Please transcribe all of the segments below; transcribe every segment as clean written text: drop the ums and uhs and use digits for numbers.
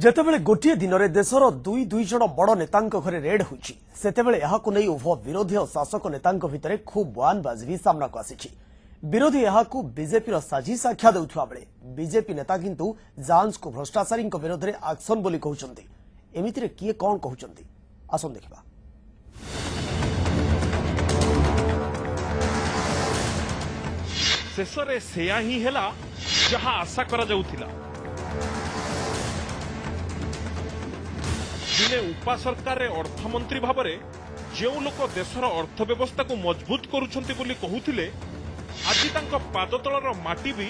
जेतेबेले गोटे दिन में देशर दुई दुई जन बड़ नेतांक घरे रेड होइछि सेतेबेले एहाकु नै उभय विरोधी और शासक नेतांक भितरे खूब बयानबाजी सामना को आसिछि। विरोधी एहाकु बीजेपी साजिश आख्या देउथुवा बेले बीजेपी नेता किंतु जांच को भ्रष्टाचारी विरोध में एक्शन बोली कहउछन्ति। एमितिरे किए कोन कहउछन्ति आसन देखिबा। शेषरे सेया ही हेला जहा आशा करा जाउथिला। दिने उपा सरकार अर्थमंत्री भावरे जो लोक देशर अर्थव्यवस्था को मजबूत करुछन्ति बोली कहूथिले आज तांको पादतलर माटी भी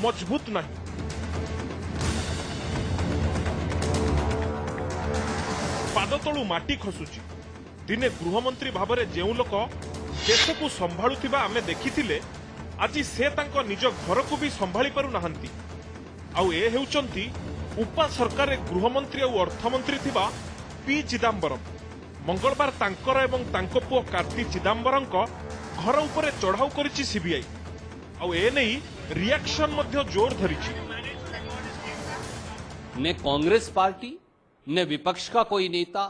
मजबूत नहीं। पादतलु माटी खसुची। दिने गृहमंत्री भावरे जो लोक देश को संभाळुथिबा आमे देखिथिले आज से तांको निज घर को भी संभाली पारु नाहंती। आउ ए हेउचंती उपा सरकार गृहमंत्री और अर्थमंत्री थिबा पी चिदंबरम। मंगलवार तांकर एवं तांको पुओ कार्ति चिदंबरम को घर उपरे चढ़ाऊ करिछि सीबीआई। आउ ए नै रिएक्शन मध्य जोर धरिछि। न कांग्रेस पार्टी न विपक्ष का कोई नेता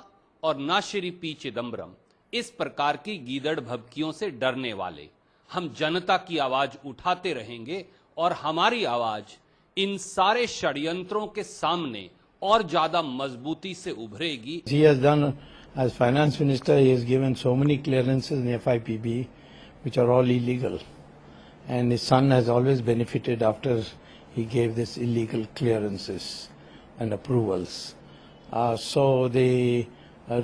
और न श्री पी चिदंबरम इस प्रकार की गीदड़ भभकियों से डरने वाले। हम जनता की आवाज उठाते रहेंगे और हमारी आवाज इन सारे षड्यंत्रों के सामने और ज्यादा मजबूती से उभरेगी। He has done as finance minister, he has given so many clearances in FIPB which are all illegal, and his son has always benefited after he gave this illegal clearances and approvals. So the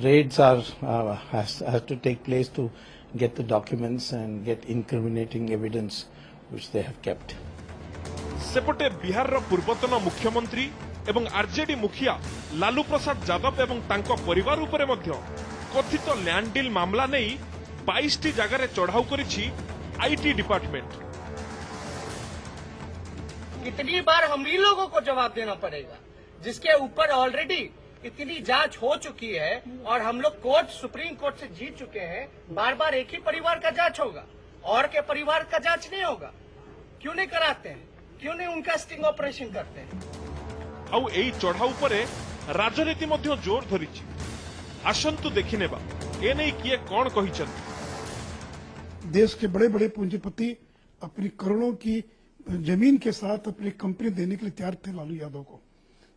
raids has to take place to get the documents and get incriminating evidence which they have kept. सेपटे बिहार पूर्वतन मुख्यमंत्री एवं RJD मुखिया लालू प्रसाद यादव एवं तांको परिवार उपरे मध्य कथित लैंड डील मामला नहीं 22 टी जगह चढ़ाऊ करिछि आईटी डिपार्टमेंट। कितनी बार हम ही लोगों को जवाब देना पड़ेगा जिसके ऊपर ऑलरेडी इतनी जांच हो चुकी है और हम लोग सुप्रीम कोर्ट से जीत चुके हैं। बार बार एक ही परिवार का जांच होगा और के परिवार का जांच नहीं होगा। क्यों नहीं कराते हैं? क्यों नहीं उनका स्टिंग ऑपरेशन करते हैं? आउ एई चढ़ाऊ परे राजनीति मध्य जोर धरिछि। आसंतु देखिनेबा ए नै किए कोन कहिछन्ति। देश के बड़े बड़े पूंजीपति अपनी करोड़ों की जमीन के साथ अपनी कंपनी देने के लिए तैयार थे लालू यादव को।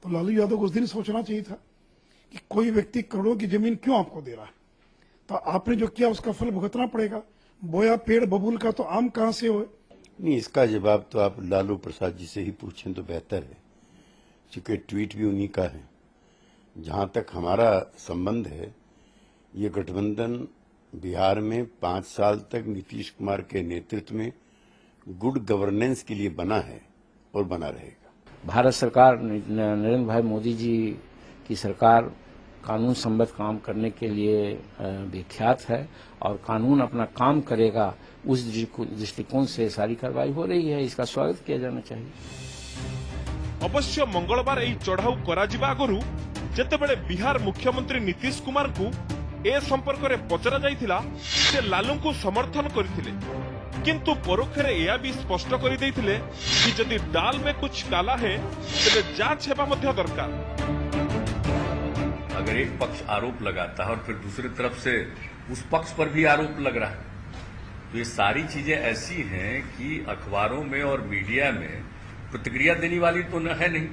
तो लालू यादव को उस दिन सोचना चाहिए था कि कोई व्यक्ति करोड़ों की जमीन क्यों आपको दे रहा है, तो आपने जो किया उसका फल भुगतना पड़ेगा। बोया पेड़ बबूल का तो आम कहां से हो? नहीं, इसका जवाब तो आप लालू प्रसाद जी से ही पूछें तो बेहतर है, क्योंकि ट्वीट भी उन्हीं का है। जहां तक हमारा संबंध है, ये गठबंधन बिहार में 5 साल तक नीतीश कुमार के नेतृत्व में गुड गवर्नेंस के लिए बना है और बना रहेगा। भारत सरकार नरेंद्र भाई मोदी जी की सरकार कानून संबद्ध काम करने के लिए विख्यात है और कानून अपना काम करेगा, उस दृष्टिकोण से सारी कार्रवाई हो रही है। इसका स्वागत किया जाना चाहिए। अवश्य मंगलवार एई चढ़ाऊ कराजिबा आगरु जेतेबेले बिहार मुख्यमंत्री नीतीश कुमार को ए संपर्क में पचरा जाइथिला से लालू को समर्थन करथिले, किंतु परोक्षरे एया भी स्पष्ट कर देइथिले कि यदि दाल में कुछ काला है तबे जांच हेबा मध्य दरकार। अगर एक पक्ष आरोप लगाता है और फिर दूसरी तरफ से उस पक्ष पर भी आरोप लग रहा है, तो ये सारी चीजें ऐसी हैं कि अखबारों में और मीडिया में प्रतिक्रिया देने वाली तो न है नहीं।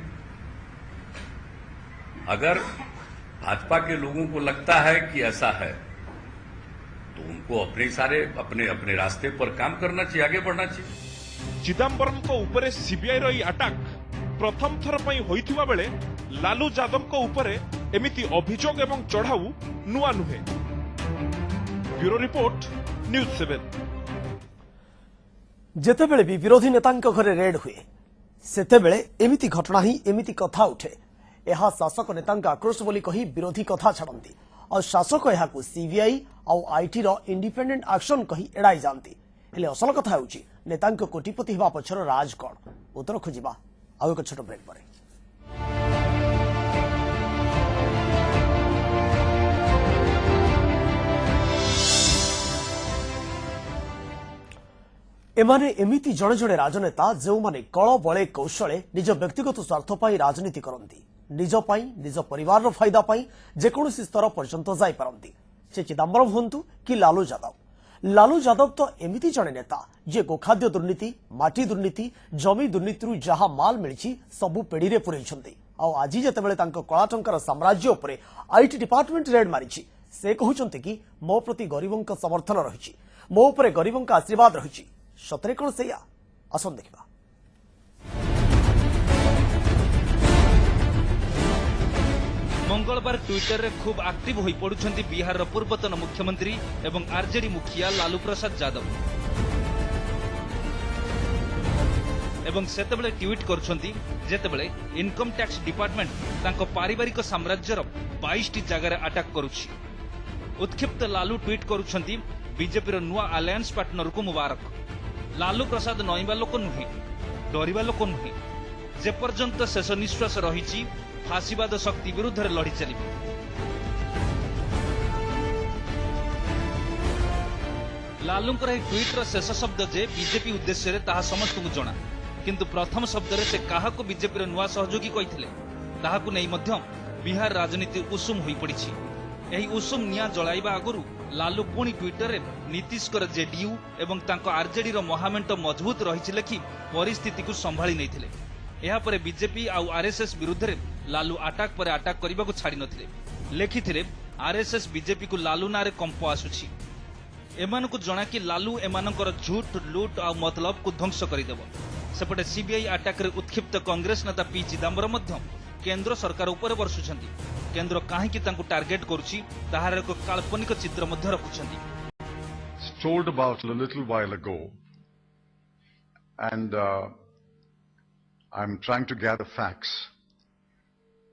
अगर भाजपा के लोगों को लगता है कि ऐसा है तो उनको अपने रास्ते पर काम करना चाहिए, आगे बढ़ना चाहिए। चिदंबरम को ऊपर सीबीआई रही अटैक प्रथम थर पई होइथिबा बेले लालू यादव को ऊपर एमिति अभियोग एवं चढ़ाऊ नुआ नुहे। Bureau report news 7। जेतेबेले भी विरोधी नेतांक घरे रेड हुए सेतेबेले एमिति घटना ही एमिति कथा उठे। यह शासक नेतांक आक्रोश बोली कही विरोधी कथा छाड़ती और शासक यहाकू सीबीआई और आईटी रो इंडिपेंडेंट एक्शन कही एड़ाई जाती। हेले असल कथा होची नेतांक कोटिपति हेबा पछर राज कोन। उत्तर खोजिबा आउ एक छोट ब्रेक परे। एमाने एमिति जड़े जड़े राजनेता जो माने कल बले कौशले निज व्यक्तिगत स्वार्थ पर राजनीति करती। निज पाई निज परिवार फायदा पाई जेकोसी स्तर पर्यंत जाई पारंती से चिदंबरम हुंतु कि लालू यादव तो एमिति जड़े नेता जे गोखाद्य दुर्नीति माटी दुर्नीति जमी दुर्नीति जहां माल मिली सबू पेढ़ी रे पुरैछंती आज जेतेबेले तांको कला टंकार साम्राज्य उपरे आईटी डिपार्टमेंट रेड मारिछि से कहउछंती कि मो प्रति गरीबों समर्थन रही मो उपरे गरीबों आशीर्वाद रही सतरे कौन से आसन देखा मंगलवार ट्विटर रे खूब एक्टिव होई पड़ुछंती बिहार पूर्वतन मुख्यमंत्री एवं आरजेडी मुखिया लालू प्रसाद यादव एवं सेतेबेले ट्वीट करुछंती जेतेबेले इनकम टैक्स डिपार्टमेंट तांको पारिवारिक साम्राज्यर 22 टी जगह अटैक करुछि। उत्क्षिप्त लालू ट्वीट करुछंती बीजेपी रो नुआ अलायंस पार्टनर को मुबारक। लालू प्रसाद नईबा लोक नुहे डरिबा लोक नुहे जे पर्यंत शेष निश्वास रही फासीवाद शक्ति विरुद्ध लड़ी चलिए। लालूंकर ट्वीटर शेष शब्द जे बीजेपी उद्देश्य ताहा समस्त को जना किंतु प्रथम शब्द से काहाको बीजेपी नुआ सहयोगी कहिथिले ताहाकु नै मध्य बिहार राजनीति उषुम होई पड़िछि। एही उषुम निया जलाइबा आगुरु लालू पुणी ट्विटर रे नीतीशकर जेडीयू एवं तांको आरजेडी रो महामेंट मजबूत रहिछि लेखि परिस्थिति को संभाली नैथिले। एहा परे बीजेपी आउ आरएसएस विरुद्ध रे लालू अटैक पर अटैक करबा को छाड़ी नथिले लेखिथिले आरएसएस बीजेपी को लालू नारे कंप आसुछि। एमानकु जणा कि लालू एमानकर झूठ लूट आ मतलब को ध्वंस करिदेबो। सेपटे सीबीआई अटैक रे उत्क्षिप्त कांग्रेस नेता पी चिदंबरम मध्य केंद्र सरकार ऊपर वर्षुछंती। केंद्र काहेकि तांकु टार्गेट करूछि ताहार एक काल्पनिक चित्र मध्य रखुछंती। Told about a little while ago, and I'm trying to gather facts.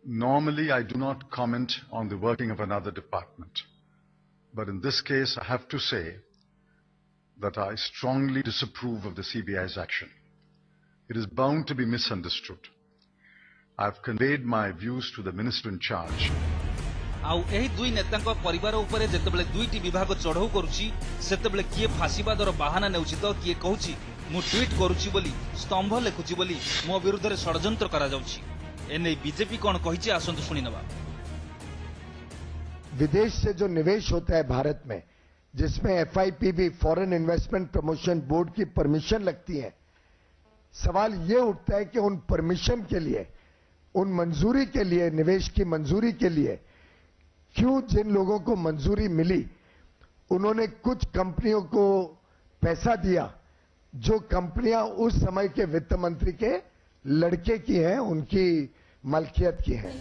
Normally, I do not comment on the working of another department, but in this case, I have to say that I strongly disapprove of the CBI's action. It is bound to be misunderstood. I've conveyed my views to the minister in charge. आउ एही दुई नेतांक परिवार उपरे जेतेबेले दुईटी विभाग चढ़ऊ करूछि सेतेबेले किए फासीवादर बाहाना नेउछि तो किए कहूछि मु ट्वीट करूछि बोली स्तंभ लेखुछि बोली मो विरुद्ध रे षडयंत्र करा जाउछि। एने बीजेपी कोन कहिछि आसंतु सुनि नबा। विदेश से जो निवेश होता है भारत में जिसमें FIPB foreign investment promotion board की परमिशन लगती है, सवाल ये उठता है कि उन परमिशन के लिए उन मंजूरी के लिए निवेश की मंजूरी के लिए क्यों जिन लोगों को मंजूरी मिली उन्होंने कुछ कंपनियों को पैसा दिया जो कंपनियां उस समय के वित्त मंत्री के लड़के की हैं, उनकी मालकियत की हैं।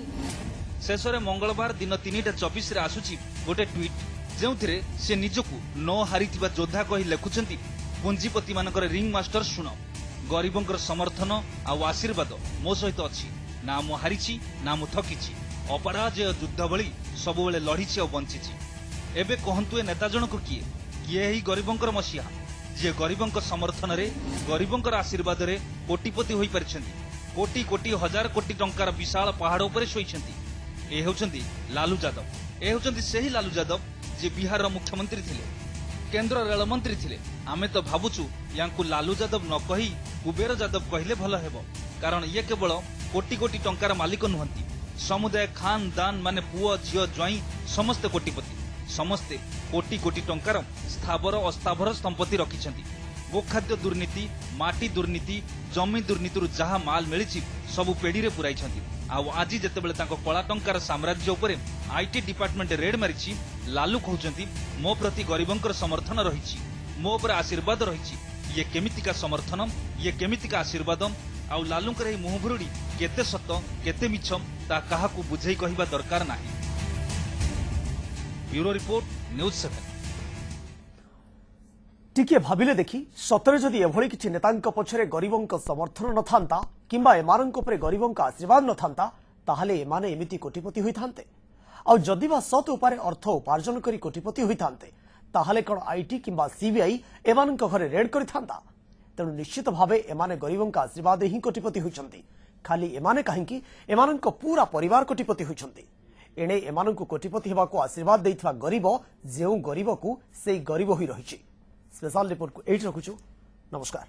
शेष में मंगलवार दिन 3:24 रे आसुची गोटे ट्वीट जेउथिरे से निजकु न हारिथिबा योद्धा कहि लेखुचंती पुंजीपति मानकर रिंग मास्टर सुनो गरीबंकर समर्थन आ आशीर्वाद मो सहित अछि ना मु हारिछि ना मु थकिछि अपराजय युद्ध भली सब बेले लड़ीची और बंची। एबे कहंतु ए नेता जनक किए किए ही गरीबंकर मसीहा जे गरीबंक समर्थन रे गरीबंकर आशीर्वाद रे कोटिपति होई परिछंती। कोटी कोटी हजार कोटी टंकार विशाल पहाड़ उपरे शोइछंती। ए हेउछंती लालू यादव। ए हेउछंती सेही लालू यादव जे बिहार रो मुख्यमंत्री थिले, केंद्र रेल मंत्री थिले। आमे तो भाबुछु यांकु लालू यादव न कही कुबेर यादव कहिले भलो हेबो, कारण ये केवल कोटी कोटी टंकार मालिक नुहंती। समुदाय खानदान माने पुओ झियो ज्वाई समस्त कोटिपति, समस्ते कोटी कोटी टंकार स्थावर अस्थावर संपत्ति रखिछंती। गोखाद्य दुर्नीति माटी दुर्नीति जमी दुर्नीति जहा माल मिली सबु पेढ़ी रे पुराइछंती। आउ आज जेतेबेले तांको कला टंकार साम्राज्य उपरे आईटी डिपार्टमेंट रेड मारिछि लालू कहउछंती मो प्रति गरीबंकर समर्थन रहिछि, मो ऊपर आशीर्वाद रहिछि। ये केमितिका समर्थन ये केमितिका आशीर्वाद आउ लालूंकर एही मुहभुरुडी केते सत केते मिछ ता काहाकू बुझेई कहिबा दरकार नाही। Bureau report news 7। टिके भाबिले देखि सतरे जदि एभଳି किछि नेतांक पछरे गरीबंक समर्थन न थांता किंबा एमानंक उपरे गरीबंक आशीर्वाद न थांता ताहाले एमाने एमिति कोटिपति होई थांते। आ जदि बा सत उपारे अर्थ उपार्जन करी कोटिपति होई थांते ताहाले कोन आईटी किंबा सीबीआई एमानंक घरे रेड करि थांता। तेणु निश्चित भावे एमाने गरीबंक आशीर्वाद ही कोटिपति होइछंती। खाली एमाने काहेकि एमानंक पूरा परिवार कोटिपति होइछंती। एणे एमानंकु कोटिपति हेबाकू आशीर्वाद देइथवा गरीब जेउ गरीबकू सेई गरीब होई रहिछि। स्पेशल रिपोर्ट को एट रखुछु। नमस्कार।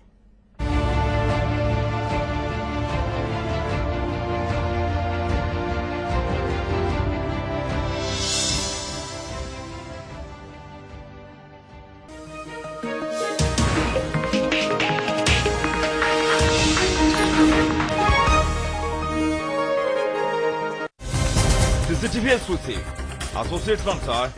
CCTV exclusive. Associate sponsor